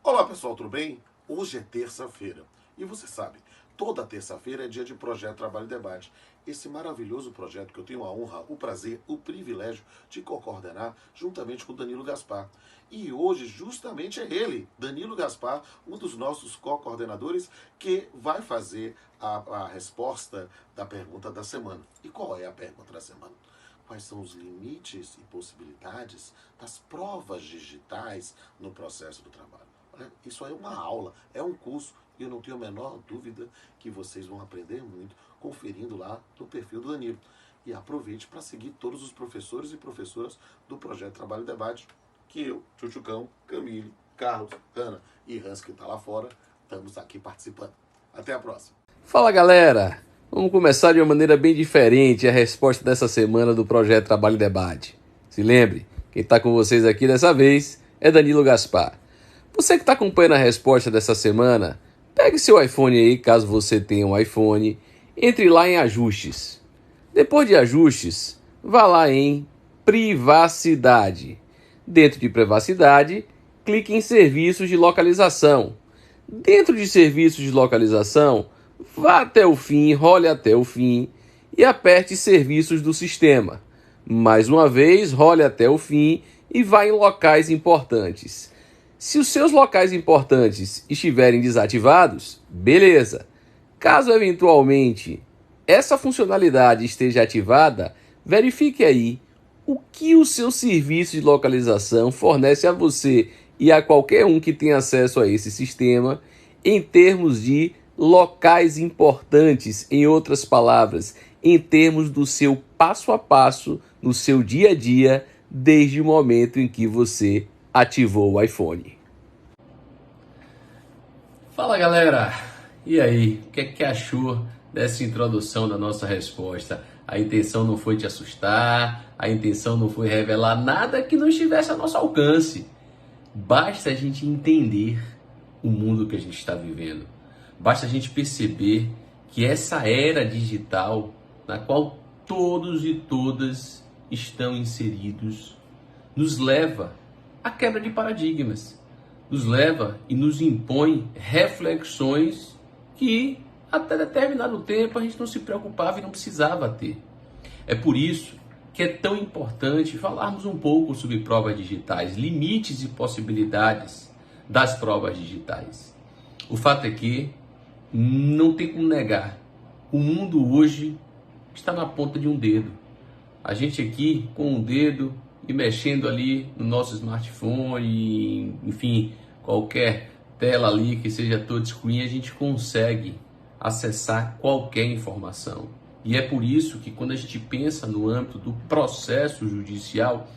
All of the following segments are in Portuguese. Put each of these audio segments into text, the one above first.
Olá pessoal, tudo bem? Hoje é terça-feira e você sabe, toda terça-feira é dia de Projeto Trabalho e Debate. Esse maravilhoso projeto que eu tenho a honra, o prazer, o privilégio de co-coordenar juntamente com Danilo Gaspar. E hoje justamente é ele, Danilo Gaspar, um dos nossos co-coordenadores, que vai fazer a resposta da pergunta da semana. E qual é a pergunta da semana? Quais são os limites e possibilidades das provas digitais no processo do trabalho? Isso é uma aula, é um curso, e eu não tenho a menor dúvida que vocês vão aprender muito conferindo lá no perfil do Danilo. E aproveite para seguir todos os professores e professoras do Projeto Trabalho e Debate, que eu, Tchutchucão, Camille, Carlos, Ana e Hans, que está lá fora, estamos aqui participando. Até a próxima. Fala galera, vamos começar de uma maneira bem diferente a resposta dessa semana do Projeto Trabalho e Debate. Se lembre, quem está com vocês aqui dessa vez é Danilo Gaspar. Você que está acompanhando a resposta dessa semana, pegue seu iPhone aí, caso você tenha um iPhone, entre lá em Ajustes. Depois de Ajustes, vá lá em Privacidade. Dentro de Privacidade, clique em Serviços de Localização. Dentro de Serviços de Localização, vá até o fim, role até o fim e aperte Serviços do Sistema. Mais uma vez, role até o fim e vá em Locais Importantes. Se os seus locais importantes estiverem desativados, beleza. Caso eventualmente essa funcionalidade esteja ativada, verifique aí o que o seu serviço de localização fornece a você e a qualquer um que tenha acesso a esse sistema em termos de locais importantes, em outras palavras, em termos do seu passo a passo no seu dia a dia, desde o momento em que você ativou o iPhone. Fala galera, e aí, o que achou dessa introdução da nossa resposta? A intenção não foi te assustar, a intenção não foi revelar nada que não estivesse a nosso alcance. Basta a gente entender o mundo que a gente está vivendo. Basta a gente perceber que essa era digital, na qual todos e todas estão inseridos, nos leva à quebra de paradigmas, nos leva e nos impõe reflexões que até determinado tempo a gente não se preocupava e não precisava ter. É por isso que é tão importante falarmos um pouco sobre provas digitais, limites e possibilidades das provas digitais. O fato é que não tem como negar, o mundo hoje está na ponta de um dedo. A gente aqui com um dedo e mexendo ali no nosso smartphone, enfim, qualquer tela ali que seja touchscreen, a gente consegue acessar qualquer informação. E é por isso que quando a gente pensa no âmbito do processo judicial,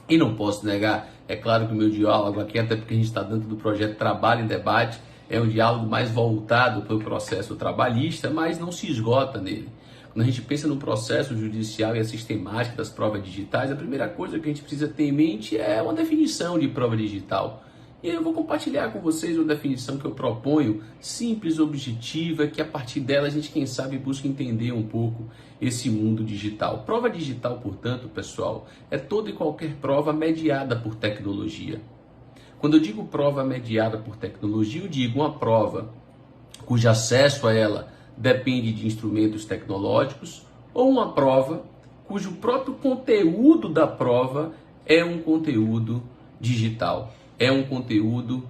e não posso negar, é claro que o meu diálogo aqui, até porque a gente está dentro do projeto Trabalho e Debate, é um diálogo mais voltado para o processo trabalhista, mas não se esgota nele. Quando a gente pensa no processo judicial e a sistemática das provas digitais, a primeira coisa que a gente precisa ter em mente é uma definição de prova digital. E eu vou compartilhar com vocês uma definição que eu proponho, simples, objetiva, que a partir dela a gente, quem sabe, busca entender um pouco esse mundo digital. Prova digital, portanto, pessoal, é toda e qualquer prova mediada por tecnologia. Quando eu digo prova mediada por tecnologia, eu digo uma prova cujo acesso a ela depende de instrumentos tecnológicos, ou uma prova cujo próprio conteúdo da prova é um conteúdo digital, é um conteúdo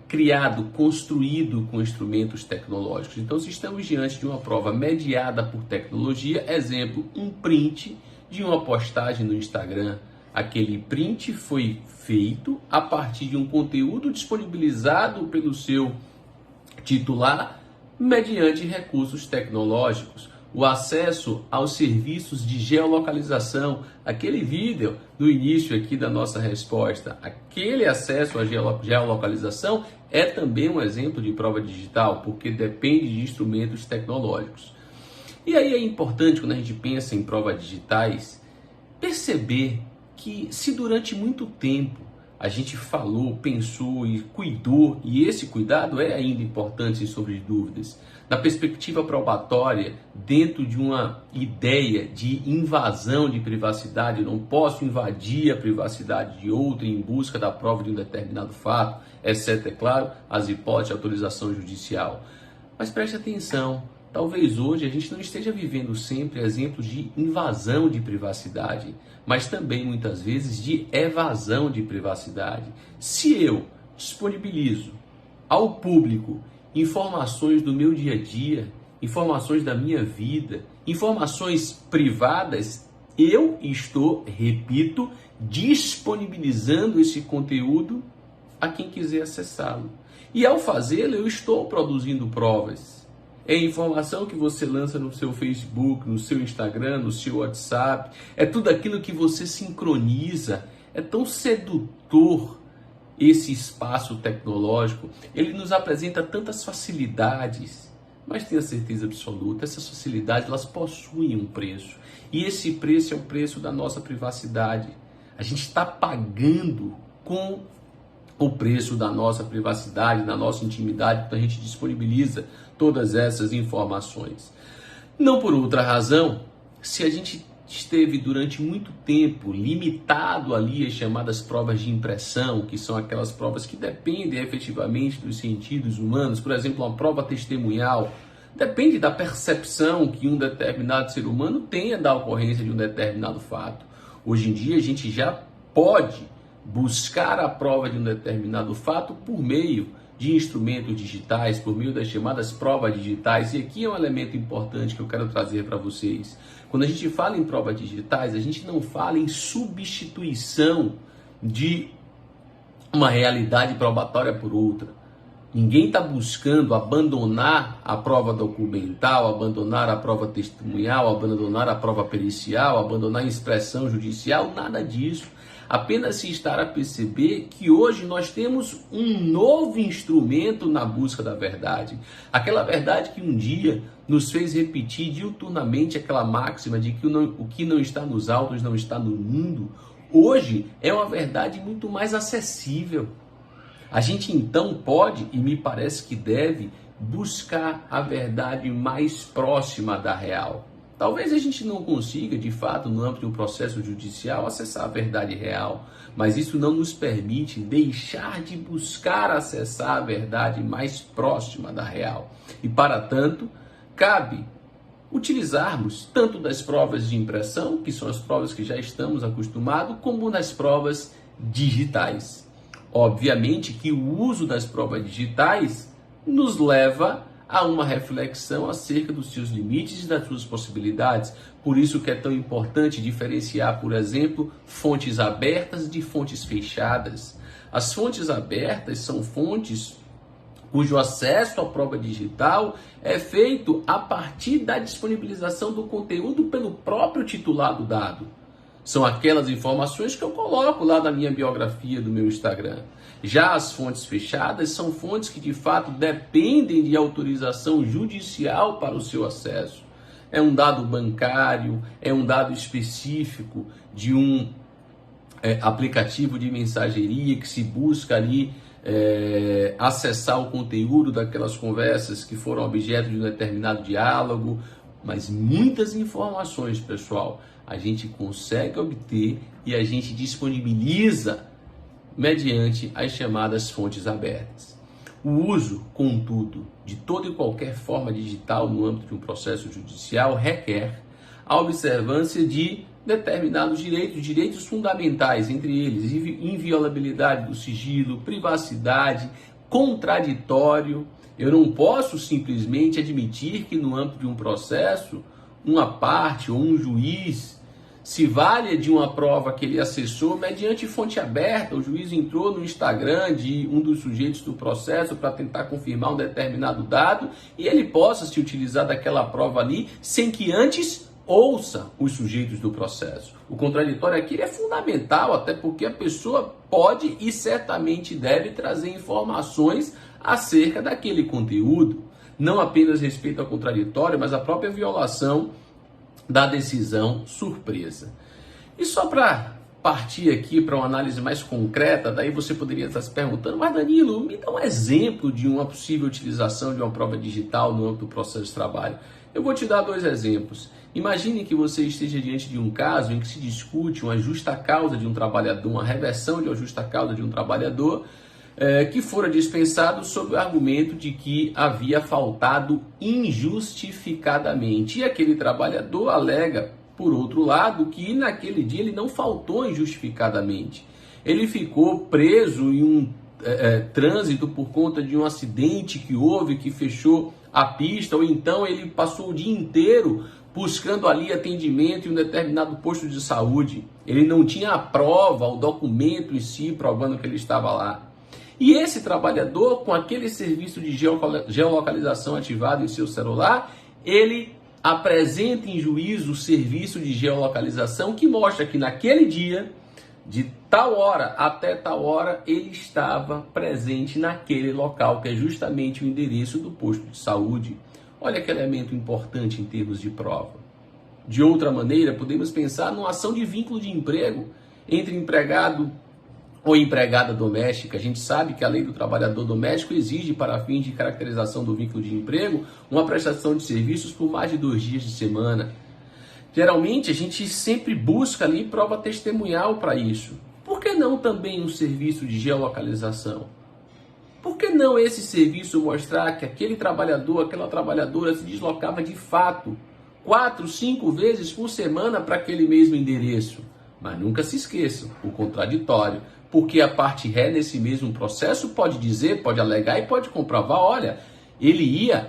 criado, construído com instrumentos tecnológicos. Então, se estamos diante de uma prova mediada por tecnologia, exemplo, um print de uma postagem no Instagram. Aquele print foi feito a partir de um conteúdo disponibilizado pelo seu titular mediante recursos tecnológicos. O acesso aos serviços de geolocalização, aquele vídeo no início aqui da nossa resposta, aquele acesso à geolocalização é também um exemplo de prova digital, porque depende de instrumentos tecnológicos. E aí é importante, quando a gente pensa em provas digitais, perceber que se durante muito tempo a gente falou, pensou e cuidou, e esse cuidado é ainda importante, sem sombra de dúvidas, na perspectiva probatória, dentro de uma ideia de invasão de privacidade. Eu não posso invadir a privacidade de outro em busca da prova de um determinado fato, exceto, é claro, as hipóteses de autorização judicial. Mas preste atenção, talvez hoje a gente não esteja vivendo sempre exemplos de invasão de privacidade, mas também muitas vezes de evasão de privacidade. Se eu disponibilizo ao público informações do meu dia a dia, informações da minha vida, informações privadas, eu estou, repito, disponibilizando esse conteúdo a quem quiser acessá-lo. E ao fazê-lo, eu estou produzindo provas. É informação que você lança no seu Facebook, no seu Instagram, no seu WhatsApp. É tudo aquilo que você sincroniza. É tão sedutor esse espaço tecnológico. Ele nos apresenta tantas facilidades. Mas tenha certeza absoluta, essas facilidades elas possuem um preço. E esse preço é o preço da nossa privacidade. A gente está pagando com o preço da nossa privacidade, da nossa intimidade, quando a gente disponibiliza todas essas informações. Não por outra razão, se a gente esteve durante muito tempo limitado ali às chamadas provas de impressão, que são aquelas provas que dependem efetivamente dos sentidos humanos, por exemplo, uma prova testemunhal, depende da percepção que um determinado ser humano tenha da ocorrência de um determinado fato. Hoje em dia a gente já pode buscar a prova de um determinado fato por meio de instrumentos digitais, por meio das chamadas provas digitais. E aqui é um elemento importante que eu quero trazer para vocês. Quando a gente fala em provas digitais, a gente não fala em substituição de uma realidade probatória por outra. Ninguém está buscando abandonar a prova documental, abandonar a prova testemunhal, abandonar a prova pericial, abandonar a expressão judicial, nada disso. Apenas se estar a perceber que hoje nós temos um novo instrumento na busca da verdade. Aquela verdade que um dia nos fez repetir diuturnamente aquela máxima de que o que não está nos autos não está no mundo, hoje é uma verdade muito mais acessível. A gente então pode, e me parece que deve, buscar a verdade mais próxima da real. Talvez a gente não consiga, de fato, no âmbito de um processo judicial, acessar a verdade real, mas isso não nos permite deixar de buscar acessar a verdade mais próxima da real. E, para tanto, cabe utilizarmos tanto das provas de impressão, que são as provas que já estamos acostumados, como das provas digitais. Obviamente que o uso das provas digitais nos leva a uma reflexão acerca dos seus limites e das suas possibilidades. Por isso que é tão importante diferenciar, por exemplo, fontes abertas de fontes fechadas. As fontes abertas são fontes cujo acesso à prova digital é feito a partir da disponibilização do conteúdo pelo próprio titular do dado. São aquelas informações que eu coloco lá na minha biografia do meu Instagram. Já as fontes fechadas são fontes que de fato dependem de autorização judicial para o seu acesso. É um dado bancário, é um dado específico de um aplicativo de mensageria que se busca ali acessar o conteúdo daquelas conversas que foram objeto de um determinado diálogo. Mas muitas informações, pessoal, a gente consegue obter e a gente disponibiliza mediante as chamadas fontes abertas. O uso, contudo, de toda e qualquer forma digital no âmbito de um processo judicial requer a observância de determinados direitos fundamentais, entre eles inviolabilidade do sigilo, privacidade, contraditório. Eu não posso simplesmente admitir que no âmbito de um processo, uma parte ou um juiz se valha de uma prova que ele acessou mediante fonte aberta. O juiz entrou no Instagram de um dos sujeitos do processo para tentar confirmar um determinado dado e ele possa se utilizar daquela prova ali sem que antes ouça os sujeitos do processo. O contraditório aqui é fundamental, até porque a pessoa pode e certamente deve trazer informações acerca daquele conteúdo, não apenas respeito ao contraditório, mas a própria violação da decisão surpresa. E só para partir aqui para uma análise mais concreta, daí você poderia estar se perguntando, mas Danilo, me dá um exemplo de uma possível utilização de uma prova digital no âmbito do processo de trabalho. Eu vou te dar 2 exemplos. Imagine que você esteja diante de um caso em que se discute uma justa causa de um trabalhador, uma reversão de uma justa causa de um trabalhador que fora dispensado sob o argumento de que havia faltado injustificadamente. E aquele trabalhador alega, por outro lado, que naquele dia ele não faltou injustificadamente. Ele ficou preso em um trânsito por conta de um acidente que houve, que fechou a pista, ou então ele passou o dia inteiro buscando ali atendimento em um determinado posto de saúde. Ele não tinha a prova, o documento em si provando que ele estava lá. E esse trabalhador, com aquele serviço de geolocalização ativado em seu celular, ele apresenta em juízo o serviço de geolocalização que mostra que naquele dia, de tal hora até tal hora, ele estava presente naquele local, que é justamente o endereço do posto de saúde. Olha que elemento importante em termos de prova. De outra maneira, podemos pensar numa ação de vínculo de emprego entre empregado ou empregada doméstica. A gente sabe que a lei do trabalhador doméstico exige, para fins de caracterização do vínculo de emprego, uma prestação de serviços por mais de 2 dias de semana. Geralmente, a gente sempre busca ali prova testemunhal para isso. Por que não também um serviço de geolocalização? Por que não esse serviço mostrar que aquele trabalhador, aquela trabalhadora se deslocava de fato 4, 5 vezes por semana para aquele mesmo endereço? Mas nunca se esqueçam, o contraditório, porque a parte ré nesse mesmo processo pode dizer, pode alegar e pode comprovar, olha,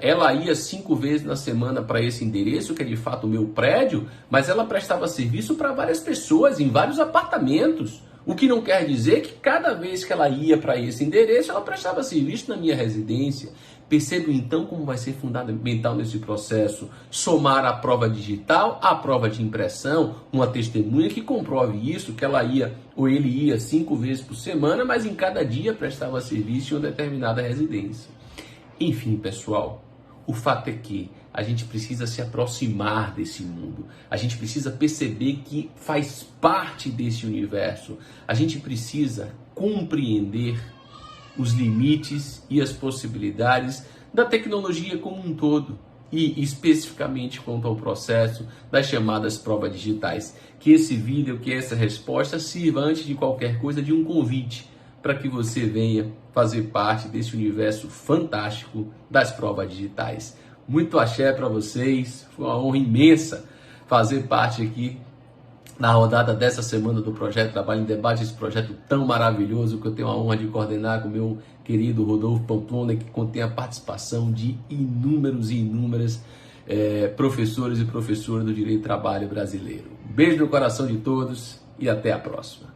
ela ia 5 vezes na semana para esse endereço, que é de fato o meu prédio, mas ela prestava serviço para várias pessoas, em vários apartamentos. O que não quer dizer que cada vez que ela ia para esse endereço, ela prestava serviço na minha residência. Percebam então como vai ser fundamental nesse processo somar a prova digital à prova de impressão, uma testemunha que comprove isso, que ela ia ou ele ia 5 vezes por semana, mas em cada dia prestava serviço em uma determinada residência. Enfim, pessoal, o fato é que a gente precisa se aproximar desse mundo. A gente precisa perceber que faz parte desse universo. A gente precisa compreender os limites e as possibilidades da tecnologia como um todo. E especificamente quanto ao processo das chamadas provas digitais. Que esse vídeo, que essa resposta sirva, antes de qualquer coisa, de um convite para que você venha fazer parte desse universo fantástico das provas digitais. Muito axé para vocês, foi uma honra imensa fazer parte aqui na rodada dessa semana do Projeto Trabalho em Debate, esse projeto tão maravilhoso que eu tenho a honra de coordenar com o meu querido Rodolfo Pamplona, que contém a participação de inúmeros e inúmeras professores e professoras do direito do trabalho brasileiro. Beijo no coração de todos e até a próxima.